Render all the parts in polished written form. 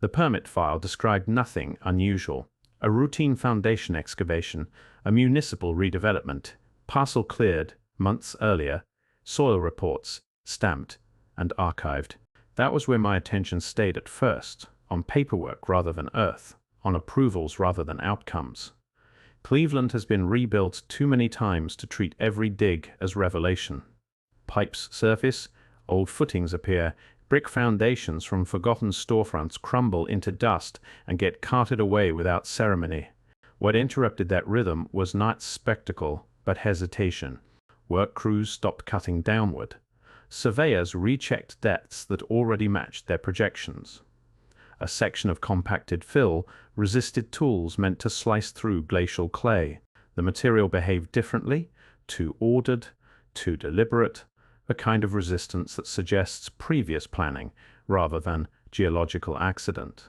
The permit file described nothing unusual. A routine foundation excavation, a municipal redevelopment, parcel cleared months earlier, soil reports, stamped and archived. That was where my attention stayed at first, on paperwork rather than earth, on approvals rather than outcomes. Cleveland has been rebuilt too many times to treat every dig as revelation. Pipes surface, old footings appear, brick foundations from forgotten storefronts crumble into dust and get carted away without ceremony. What interrupted that rhythm was not spectacle, but hesitation. Work crews stopped cutting downward. Surveyors rechecked depths that already matched their projections. A section of compacted fill resisted tools meant to slice through glacial clay. The material behaved differently, too ordered, too deliberate, a kind of resistance that suggests previous planning rather than geological accident.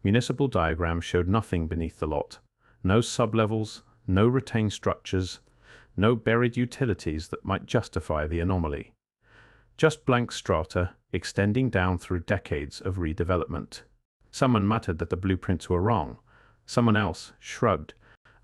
Municipal diagrams showed nothing beneath the lot. No sublevels, no retained structures, no buried utilities that might justify the anomaly. Just blank strata extending down through decades of redevelopment. Someone muttered that the blueprints were wrong. Someone else shrugged.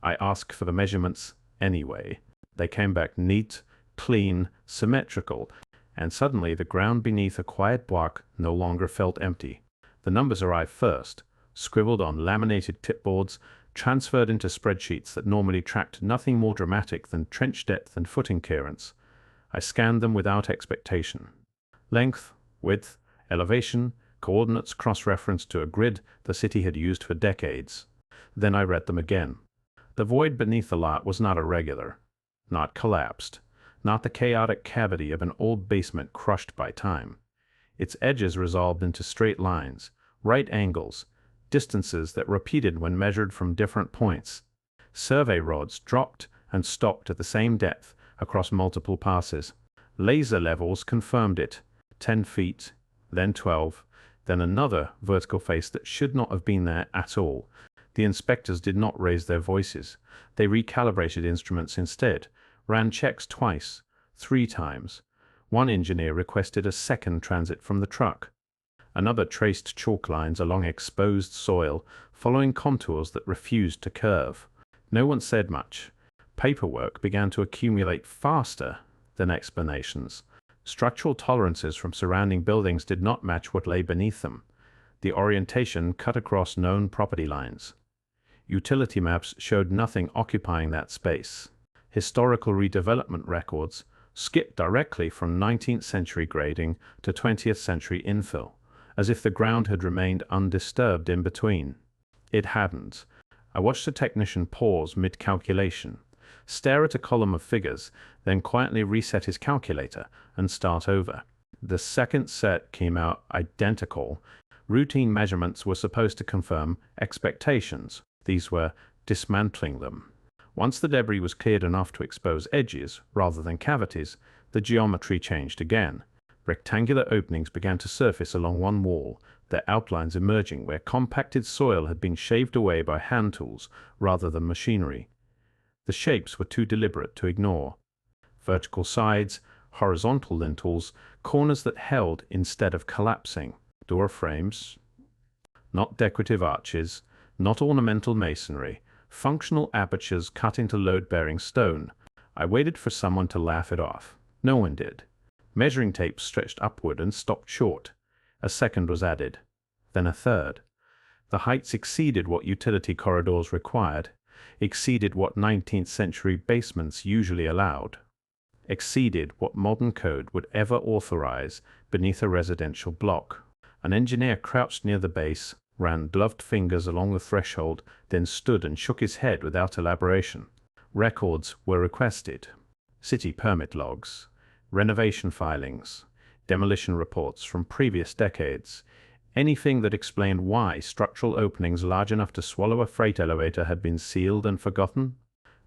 I asked for the measurements anyway. They came back neat, clean, symmetrical, and suddenly the ground beneath a quiet block no longer felt empty. The numbers arrived first, scribbled on laminated clipboards, transferred into spreadsheets that normally tracked nothing more dramatic than trench depth and footing clearance. I scanned them without expectation. Length, width, elevation, coordinates cross-referenced to a grid the city had used for decades. Then I read them again. The void beneath the lot was not irregular, not collapsed, not the chaotic cavity of an old basement crushed by time. Its edges resolved into straight lines, right angles, distances that repeated when measured from different points. Survey rods dropped and stopped at the same depth across multiple passes. Laser levels confirmed it. 10 feet, then 12, then another vertical face that should not have been there at all. The inspectors did not raise their voices. They recalibrated instruments instead, ran checks twice, 3 times. One engineer requested a second transit from the truck. Another traced chalk lines along exposed soil, following contours that refused to curve. No one said much. Paperwork began to accumulate faster than explanations. Structural tolerances from surrounding buildings did not match what lay beneath them. The orientation cut across known property lines. Utility maps showed nothing occupying that space. Historical redevelopment records skipped directly from 19th century grading to 20th century infill, as if the ground had remained undisturbed in between. It hadn't. I watched a technician pause mid-calculation, stare at a column of figures, then quietly reset his calculator and start over. The second set came out identical. Routine measurements were supposed to confirm expectations. These were dismantling them. Once the debris was cleared enough to expose edges rather than cavities, the geometry changed again. Rectangular openings began to surface along one wall, their outlines emerging where compacted soil had been shaved away by hand tools rather than machinery. The shapes were too deliberate to ignore. Vertical sides, horizontal lintels, corners that held instead of collapsing. Door frames, not decorative arches, not ornamental masonry, functional apertures cut into load-bearing stone. I waited for someone to laugh it off. No one did. Measuring tape stretched upward and stopped short. A second was added, then a third. The heights exceeded what utility corridors required, exceeded what 19th century basements usually allowed, exceeded what modern code would ever authorize beneath a residential block. An engineer crouched near the base, ran gloved fingers along the threshold, then stood and shook his head without elaboration. Records were requested. City permit logs, renovation filings, demolition reports from previous decades, anything that explained why structural openings large enough to swallow a freight elevator had been sealed and forgotten.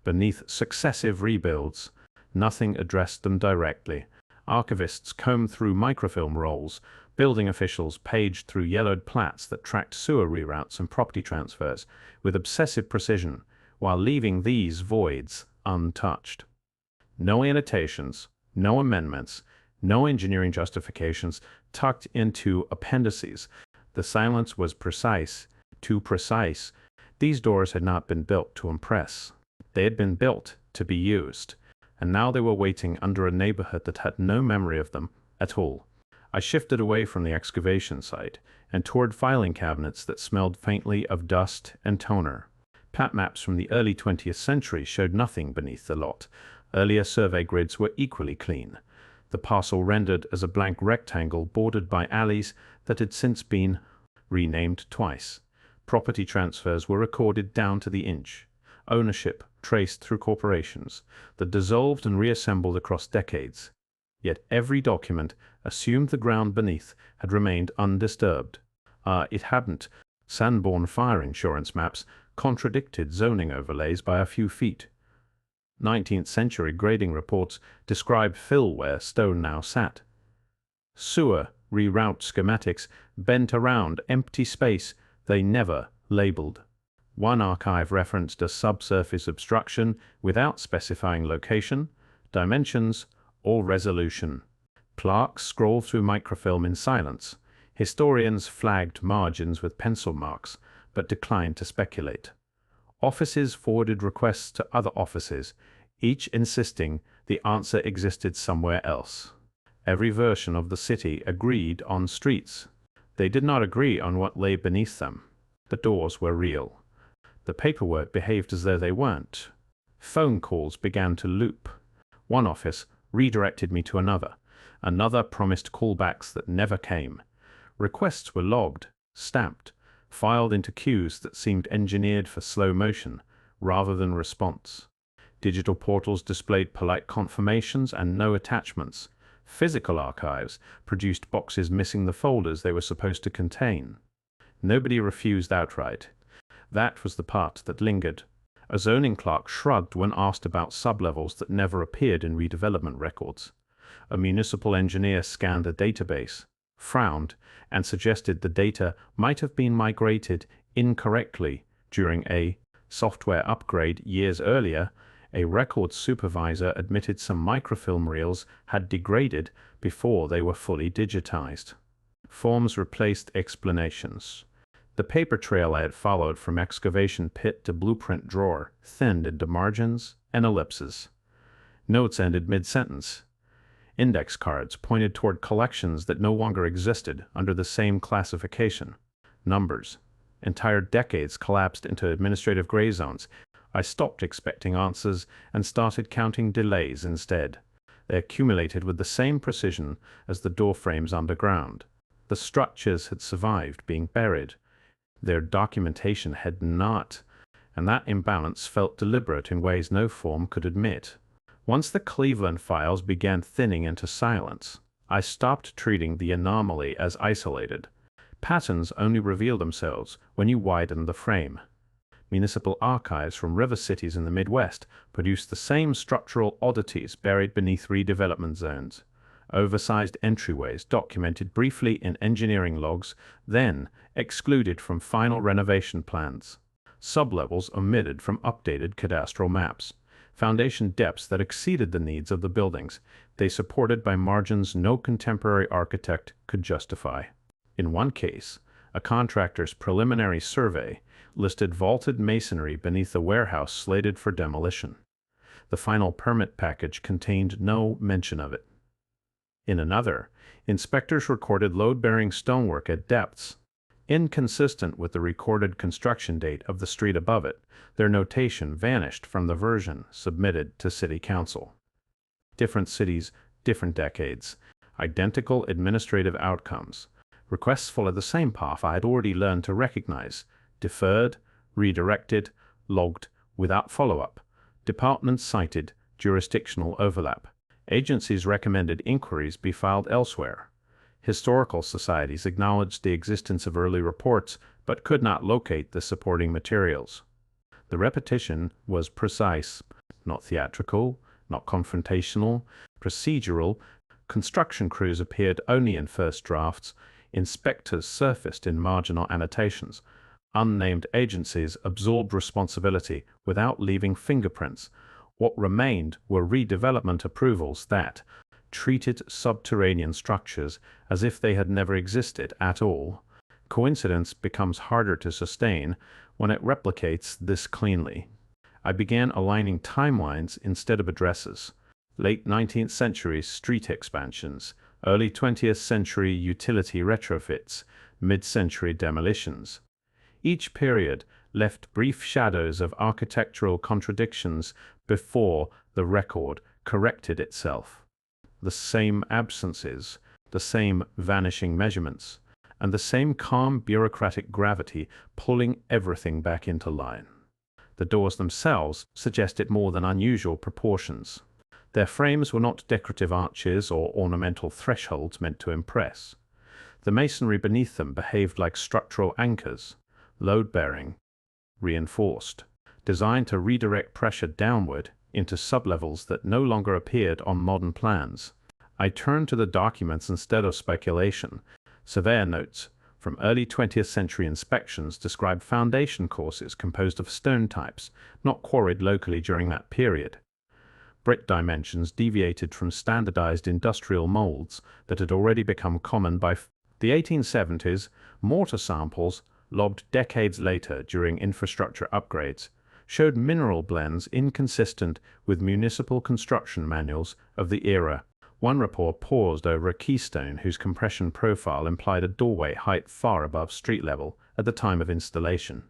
Beneath successive rebuilds, nothing addressed them directly. Archivists combed through microfilm rolls, building officials paged through yellowed plats that tracked sewer reroutes and property transfers with obsessive precision, while leaving these voids untouched. No annotations, no amendments, no engineering justifications tucked into appendices. The silence was precise, too precise. These doors had not been built to impress. They had been built to be used, and now they were waiting under a neighborhood that had no memory of them at all. I shifted away from the excavation site and toward filing cabinets that smelled faintly of dust and toner. Pat maps from the early 20th century showed nothing beneath the lot. Earlier survey grids were equally clean, the parcel rendered as a blank rectangle bordered by alleys that had since been renamed twice. Property transfers were recorded down to the inch. Ownership traced through corporations that dissolved and reassembled across decades. Yet every document assumed the ground beneath had remained undisturbed. It hadn't. Sanborn fire insurance maps contradicted zoning overlays by a few feet. 19th century grading reports describe fill where stone now sat. Sewer reroute schematics bent around empty space they never labeled. One archive referenced a subsurface obstruction without specifying location, dimensions, or resolution. Plaques scroll through microfilm in silence. Historians flagged margins with pencil marks, but declined to speculate. Offices forwarded requests to other offices, each insisting the answer existed somewhere else. Every version of the city agreed on streets. They did not agree on what lay beneath them. The doors were real. The paperwork behaved as though they weren't. Phone calls began to loop. One office redirected me to another. Another promised callbacks that never came. Requests were logged, stamped, filed into queues that seemed engineered for slow motion rather than response. Digital portals displayed polite confirmations and no attachments. Physical archives produced boxes missing the folders they were supposed to contain. Nobody refused outright. That was the part that lingered. A zoning clerk shrugged when asked about sublevels that never appeared in redevelopment records. A municipal engineer scanned a database, frowned, and suggested the data might have been migrated incorrectly during a software upgrade years earlier. A records supervisor admitted some microfilm reels had degraded before they were fully digitized. Forms replaced explanations. The paper trail I had followed from excavation pit to blueprint drawer thinned into margins and ellipses. Notes ended mid-sentence. Index cards pointed toward collections that no longer existed under the same classification. Numbers. Entire decades collapsed into administrative gray zones. I stopped expecting answers and started counting delays instead. They accumulated with the same precision as the door frames underground. The structures had survived being buried. Their documentation had not, and that imbalance felt deliberate in ways no form could admit. Once the Cleveland files began thinning into silence, I stopped treating the anomaly as isolated. Patterns only reveal themselves when you widen the frame. Municipal archives from river cities in the Midwest produced the same structural oddities buried beneath redevelopment zones. Oversized entryways documented briefly in engineering logs, then excluded from final renovation plans. Sublevels omitted from updated cadastral maps. Foundation depths that exceeded the needs of the buildings. They supported by margins no contemporary architect could justify. In one case, a contractor's preliminary survey listed vaulted masonry beneath a warehouse slated for demolition. The final permit package contained no mention of it. In another, inspectors recorded load-bearing stonework at depths inconsistent with the recorded construction date of the street above it. Their notation vanished from the version submitted to City Council. Different cities, different decades, identical administrative outcomes. Requests followed the same path I had already learned to recognize: deferred, redirected, logged without follow-up. Departments cited jurisdictional overlap. Agencies recommended inquiries be filed elsewhere. Historical societies acknowledged the existence of early reports but could not locate the supporting materials. The repetition was precise, not theatrical, not confrontational, procedural. Construction crews appeared only in first drafts. Inspectors surfaced in marginal annotations. Unnamed agencies absorbed responsibility without leaving fingerprints. What remained were redevelopment approvals that treated subterranean structures as if they had never existed at all. Coincidence becomes harder to sustain when it replicates this cleanly. I began aligning timelines instead of addresses. Late 19th century street expansions, early 20th century utility retrofits, mid-century demolitions. Each period left brief shadows of architectural contradictions before the record corrected itself. The same absences, the same vanishing measurements, and the same calm bureaucratic gravity pulling everything back into line. The doors themselves suggested more than unusual proportions. Their frames were not decorative arches or ornamental thresholds meant to impress. The masonry beneath them behaved like structural anchors, load-bearing, reinforced, designed to redirect pressure downward into sublevels that no longer appeared on modern plans. I turned to the documents instead of speculation. Surveyor notes from early 20th century inspections describe foundation courses composed of stone types, not quarried locally during that period. Brick dimensions deviated from standardized industrial molds that had already become common by the 1870s. Mortar samples, logged decades later during infrastructure upgrades, showed mineral blends inconsistent with municipal construction manuals of the era. One report paused over a keystone whose compression profile implied a doorway height far above street level at the time of installation.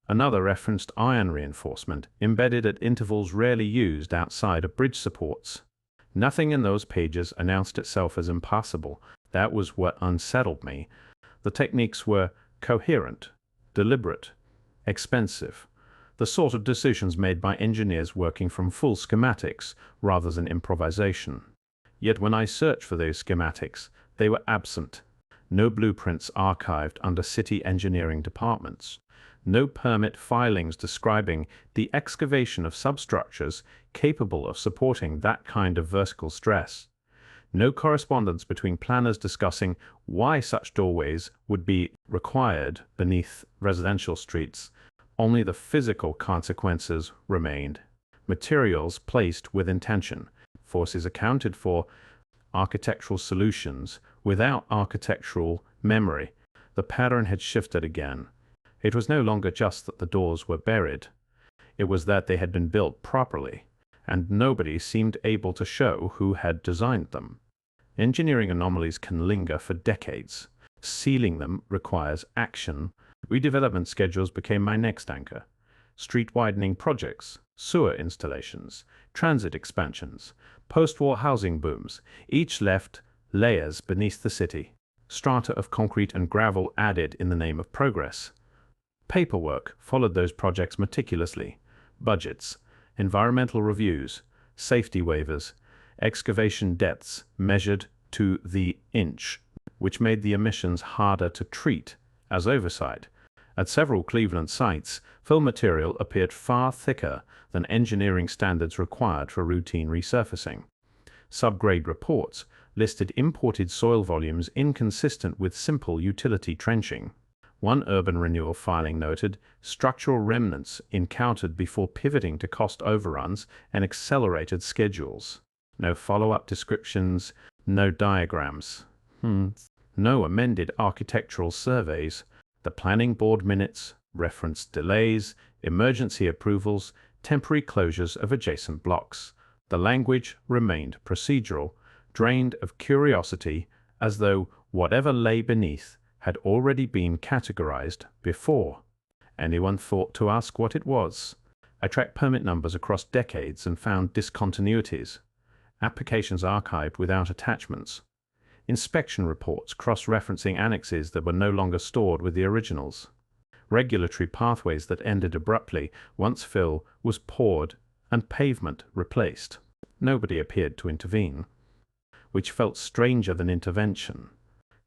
Another referenced iron reinforcement, embedded at intervals rarely used outside of bridge supports. Nothing in those pages announced itself as impossible. That was what unsettled me. The techniques were coherent, deliberate, expensive, the sort of decisions made by engineers working from full schematics rather than improvisation. Yet when I searched for those schematics, they were absent. No blueprints archived under city engineering departments. No permit filings describing the excavation of substructures capable of supporting that kind of vertical stress. No correspondence between planners discussing why such doorways would be required beneath residential streets. Only the physical consequences remained. Materials placed with intention, forces accounted for, architectural solutions without architectural memory. The pattern had shifted again. It was no longer just that the doors were buried. It was that they had been built properly, and nobody seemed able to show who had designed them. Engineering anomalies can linger for decades. Sealing them requires action. Redevelopment schedules became my next anchor. Street widening projects, sewer installations, transit expansions, post-war housing booms, each left layers beneath the city. Strata of concrete and gravel added in the name of progress. Paperwork followed those projects meticulously. Budgets, environmental reviews, safety waivers, excavation depths measured to the inch, which made the emissions harder to treat as oversight. At several Cleveland sites, fill material appeared far thicker than engineering standards required for routine resurfacing. Subgrade reports listed imported soil volumes inconsistent with simple utility trenching. One urban renewal filing noted structural remnants encountered before pivoting to cost overruns and accelerated schedules. No follow-up descriptions, no diagrams, no amended architectural surveys. The planning board minutes referenced delays, emergency approvals, temporary closures of adjacent blocks. The language remained procedural, drained of curiosity, as though whatever lay beneath had already been categorized before. Anyone thought to ask what it was? I tracked permit numbers across decades and found discontinuities. Applications archived without attachments. Inspection reports cross-referencing annexes that were no longer stored with the originals. Regulatory pathways that ended abruptly once fill was poured and pavement replaced. Nobody appeared to intervene, which felt stranger than intervention.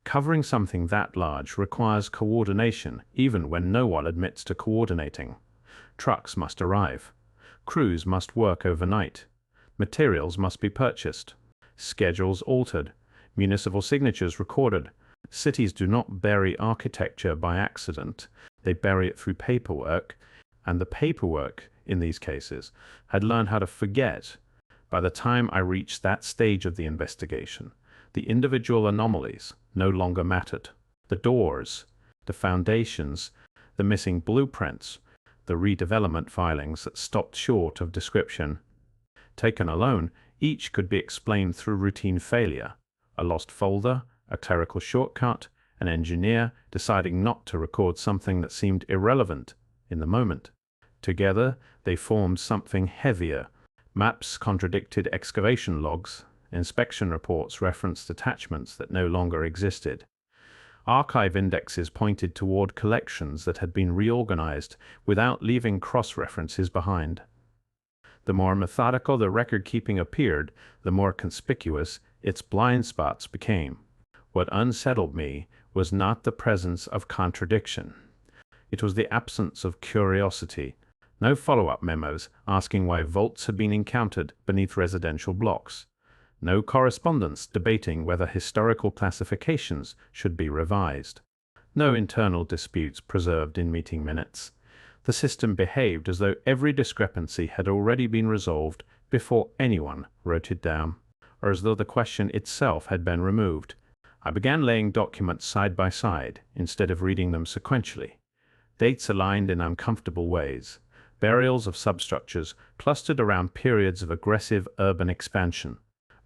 Covering something that large requires coordination, even when no one admits to coordinating. Trucks must arrive. Crews must work overnight. Materials must be purchased. Schedules altered. Municipal signatures recorded. Cities do not bury architecture by accident. They bury it through paperwork, and the paperwork, in these cases, had learned how to forget. By the time I reached that stage of the investigation, the individual anomalies no longer mattered. The doors, the foundations, the missing blueprints, the redevelopment filings that stopped short of description. Taken alone, each could be explained through routine failure, a lost folder, a clerical shortcut, an engineer deciding not to record something that seemed irrelevant in the moment. Together, they formed something heavier. Maps contradicted excavation logs, inspection reports referenced attachments that no longer existed. Archive indexes pointed toward collections that had been reorganized without leaving cross-references behind. The more methodical the record-keeping appeared, the more conspicuous its blind spots became. What unsettled me was not the presence of contradiction. It was the absence of curiosity. No follow-up memos asking why vaults had been encountered beneath residential blocks. No correspondence debating whether historical classifications should be revised. No internal disputes preserved in meeting minutes. The system behaved as though every discrepancy had already been resolved before anyone wrote it down, or as though the question itself had been removed. I began laying documents side by side instead of reading them sequentially. Dates aligned in uncomfortable ways. Burials of substructures clustered around periods of aggressive urban expansion.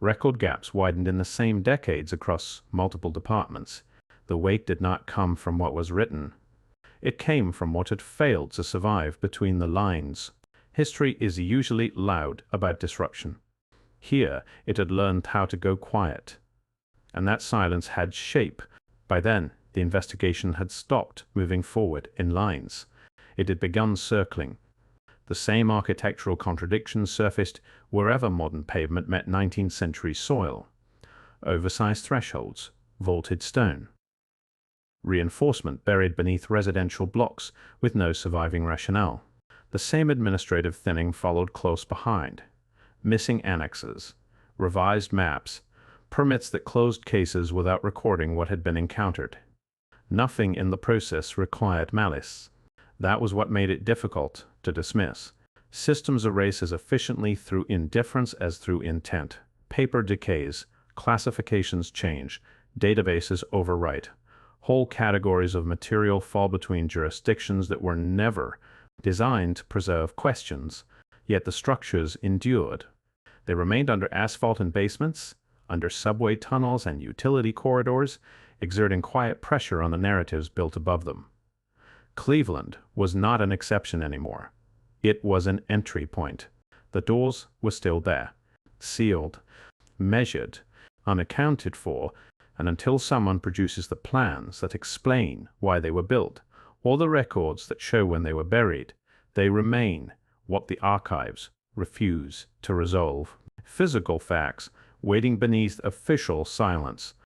Record gaps widened in the same decades across multiple departments. The weight did not come from what was written. It came from what had failed to survive between the lines. History is usually loud about disruption. Here, it had learned how to go quiet. And that silence had shape. By then, the investigation had stopped moving forward in lines. It had begun circling. The same architectural contradictions surfaced wherever modern pavement met 19th century soil. Oversized thresholds, vaulted stone. Reinforcement buried beneath residential blocks with no surviving rationale. The same administrative thinning followed close behind. Missing annexes, revised maps, permits that closed cases without recording what had been encountered. Nothing in the process required malice. That was what made it difficult to dismiss. Systems erase as efficiently through indifference as through intent. Paper decays, classifications change, databases overwrite. Whole categories of material fall between jurisdictions that were never designed to preserve questions, yet the structures endured. They remained under asphalt in basements, under subway tunnels and utility corridors, exerting quiet pressure on the narratives built above them. Cleveland was not an exception anymore. It was an entry point. The doors were still there, sealed, measured, unaccounted for, and until someone produces the plans that explain why they were built, or the records that show when they were buried, they remain what the archives refuse to resolve. Physical facts waiting beneath official silence.